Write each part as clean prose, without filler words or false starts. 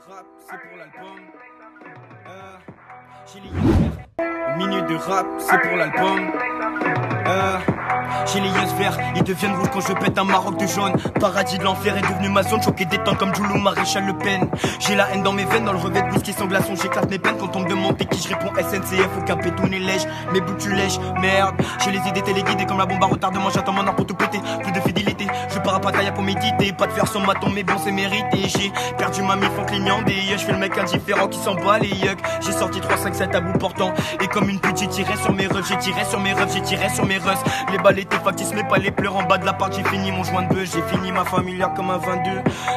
rap, c'est pour l'album. J'ai les yeux verts. Une minute de rap, c'est pour l'album. J'ai les yeux verts, ils deviennent rouges quand je pète un Maroc de jaune. Paradis de l'enfer est devenu ma zone, choqué des temps comme Joulou, Maréchal Le Pen. J'ai la haine dans mes veines, dans le revêt de whisky sans glaçon, j'éclate mes peines. Quand on me demande t'es qui, je réponds SNCF ou Capétoun et lèche. Mes bouts tu lèches, merde. J'ai les idées téléguidées comme la bombe à retardement, j'attends mon heure pour tout péter. Plus de fidélité, je pars à Pattaya pour méditer. Pas de faire sans maton, mais bon c'est mérité. J'ai perdu ma mif en clignant des yeux, je fais le mec indifférent qui s'en bat les yucks. J'ai sorti 3, 5, 7 à bout portant. Et comme une pute j'ai tiré sur mes refs, j'ai tiré sur mes refs, j'ai tiré sur mes russes. Les balles étaient factices mais pas les pleurs en bas de la part. J'ai fini mon joint de bœuf, j'ai fini ma familia comme un 22.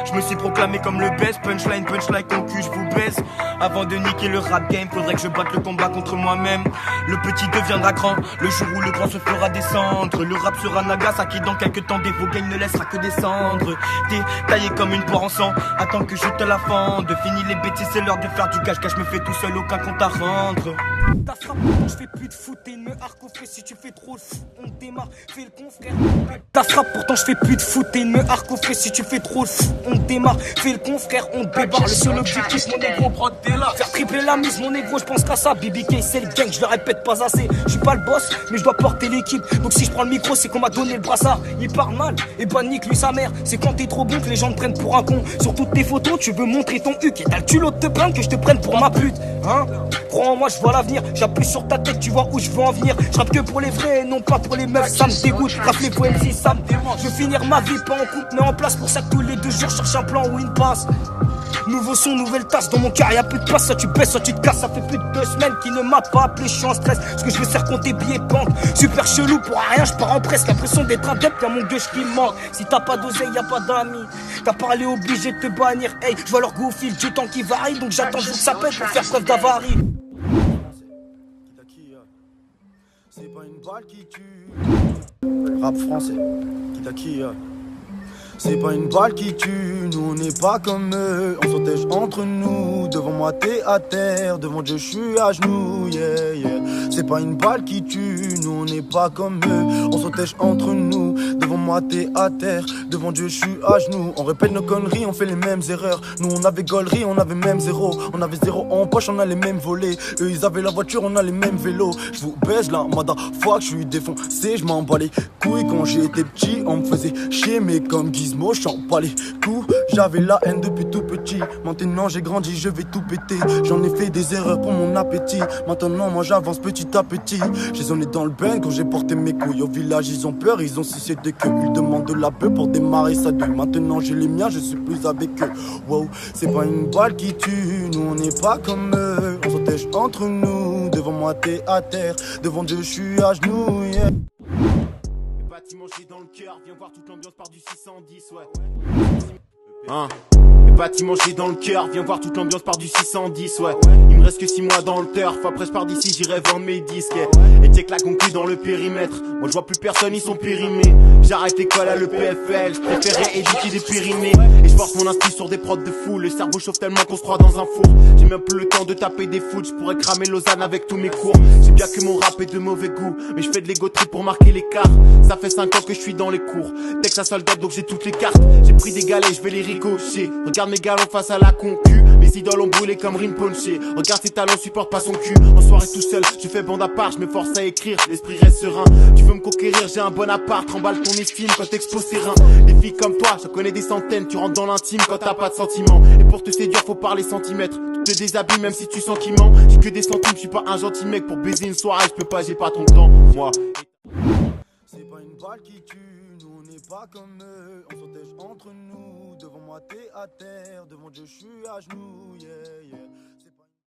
Je me suis proclamé comme le best, punchline, punchline, ton cul, je vous baisse. Avant de niquer le rap game, faudrait que je batte le combat contre moi-même. Le petit deviendra grand, le jour où le grand se fera descendre. Le rap sera Nagasaki dans quelques temps, des vos gains ne laissera que descendre. T'es taillé comme une poire en sang, attends que je te la fende. Fini les bêtises, c'est l'heure de faire du cash, je me fais tout seul, aucun compte à rendre. Ta frappe, je fais plus de foot et me harc au fait. Si tu fais trop le fou, on démarre, fais le con frère. Ta frappe, pourtant je fais plus de foot et me harc au fait. Si tu fais trop le fou, on démarre, fais le con frère, on débarre. Le seul objectif, mon négro, faire tripler la mise, mon négro, je pense qu'à ça. BBK, c'est le gang, je le répète pas assez. Je suis pas le boss, mais je dois porter l'équipe. Donc si je prends le micro, c'est qu'on m'a donné le brassard. Il parle mal, et bah nique lui sa mère. C'est quand t'es trop bon que les gens te prennent pour un con. Sur toutes tes photos, tu veux montrer ton huc. Et t'as le culot de te plaindre que je te prenne pour ma pute, hein. Crois en moi, je vois l'avenir. J'appuie sur ta tête, tu vois où je veux en venir. Je rappe que pour les vrais et non pas pour les meufs. Ça me dégoûte, rappe les poèmes si ça me dérange. Je veux finir ma vie pas en couple mais en place. Pour ça que tous les 2 jours je cherche un plan où une passe. Nouveau son, nouvelle tasse, dans mon cœur y'a plus de place. Soit tu baisses, soit tu te casses. Ça fait plus de 2 semaines qu'il ne m'a pas appelé, je suis en stress. Ce que je veux c'est compter billets de banque. Super chelou pour rien, je pars en presse. L'impression d'être un dep, y'a mon gueuche qui me manque. Si t'as pas d'oseille, y'a pas d'amis. T'as parlé obligé de te bannir. Hey, je vois leur go au fil du temps qui varie. Donc j'attends le jour que ça pète pour faire preuve d'avarie. C'est pas une balle qui tue. Rap français, qui t'a qui c'est pas une balle qui tue, nous on n'est pas comme eux. On s'otage entre nous, devant moi t'es à terre. Devant Dieu je suis à genoux, yeah, yeah. C'est pas une balle qui tue, nous on n'est pas comme eux. On s'otage entre nous, devant moi t'es à terre. Devant Dieu je suis à genoux. On répète nos conneries, on fait les mêmes erreurs. Nous on avait gaulerie, on avait même zéro. On avait zéro en poche, on a les mêmes volets. Eux ils avaient la voiture, on a les mêmes vélos. Je vous baise là, motherfuck, je suis défoncé. Je m'en bats les couilles quand j'étais petit. On me faisait chier mais comme Gizmo, j'en bats les coups. J'avais la haine depuis tout petit. Maintenant j'ai grandi, je vais tout péter. J'en ai fait des erreurs pour mon appétit. Maintenant moi j'avance petit à petit. J'ai zoné dans le bain quand j'ai porté mes couilles. Au village ils ont peur, ils ont sucé des queues. Ils demandent de la bœuf pour démarrer ça d'eux. Maintenant j'ai les miens, je suis plus avec eux. Wow, c'est pas une balle qui tue. Nous on n'est pas comme eux. On s'otage entre nous. Devant moi t'es à terre. Devant Dieu je suis à genoux, yeah. Bâtiment j'ai dans le cœur, viens voir toute l'ambiance par du 610, ouais. Hein. Les bâtiments j'ai dans le cœur, viens voir toute l'ambiance par du 610, ouais. Il me reste que 6 mois dans le turf, après je pars d'ici, j'irai vendre mes disques, yeah. Et t'es que la conclue dans le périmètre, moi je vois plus personne, ils sont périmés. J'arrête l'école à l'EPFL, je préférais éduquer des périmés. Et je porte mon inspi sur des prods de fou, le cerveau chauffe tellement qu'on se croit dans un four. J'ai même plus le temps de taper des foot, je pourrais cramer Lausanne avec tous mes cours. J'ai bien que mon rap est de mauvais goût, mais je fais de l'ego trip pour marquer l'écart. Ça fait 5 ans que je suis dans les cours, dès que ça solde donc j'ai toutes les cartes. J'ai pris des galets, je vais les ricocher. Regarde mes galons face à la concu, mes idoles ont brûlé comme Rinpoche. Regarde ses talons, supporte pas son cul. En soirée tout seul, je fais bande à part, je me force à écrire, l'esprit reste serein. Tu veux me conquérir, j'ai un bon appart, remballe ton estime quand t'exposes tes reins. Des filles comme toi, j'en connais des centaines, tu rentres dans l'intime quand t'as pas de sentiments. Et pour te séduire, faut parler centimètres. Tu te déshabilles même si tu sens qu'il ment. J'ai que des centimes, je suis pas un gentil mec pour baiser une soirée, je peux pas, j'ai pas ton temps, moi. C'est pas une balle qui tue, nous on n'est pas comme eux. On s'otage entre nous, devant moi t'es à terre. Devant Dieu je suis à genoux, yeah, yeah.